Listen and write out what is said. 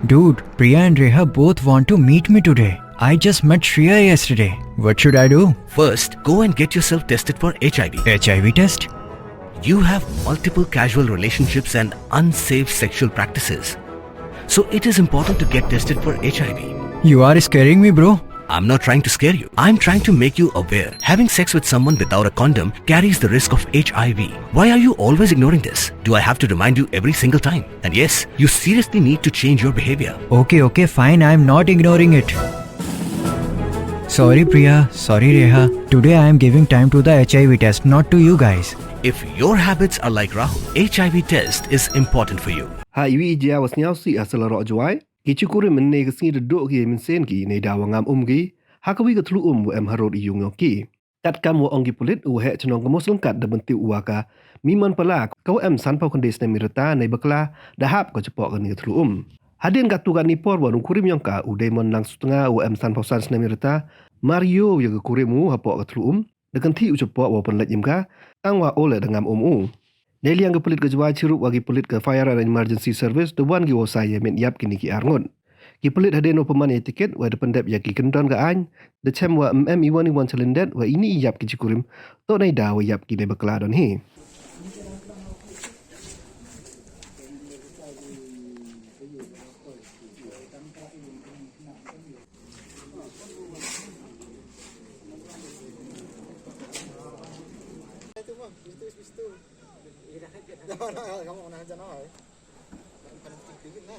Dude, Priya and Reha both want to meet me today. I just met Shreya yesterday. What should I do? First, go and get yourself tested for HIV. HIV test? You have multiple casual relationships and unsafe sexual practices. So it is important to get tested for HIV. You are scaring me, bro. I'm not trying to scare you. I'm trying to make you aware. Having sex with someone without a condom carries the risk of HIV. Why are you always ignoring this? Do I have to remind you every single time? And yes, you seriously need to change your behavior. Okay, fine. I'm not ignoring it. Sorry, Priya. Sorry, Reha. Today I am giving time to the HIV test, not to you guys. If your habits are like Rahul, HIV test is important for you. Hai wi dia was nyau si Salaroh Jowai. Ki kurim ne ke sini duduk ki men ki ne dawa ngam-um ki. Ha ka wi ke tlu wo em harot i yung ki. Kat kam wo ong ki polit u he chnong ke mos lengkat da bentiu uaka. Mi mon pala kau em san pau kondes ne Wyrta ne bakla da hap ko cepok ke ni tlu Hadin kat tu kan ni por wa kurim yang ka u demon lang setengah u em san pau san ne Wyrta. Mario yang ke kurim u hapok ke tlu Dekan ti u cepok wa penlet yim ka. Tang wa ole da ngam-um Neli yang kepelit ke Jowai cirup wagi pelit ke Fire and Emergency Service dewan ki wasaya men yap kini ki arngon. Ki pelit hadeno peman tiket wa dependap ya ki kendon ka an. De chem wa iwan celendet wa ini yap ki cikurim. To nai da wa yap ki de bekla don he. Kamu nak ajar nak? Kan tinggi ni.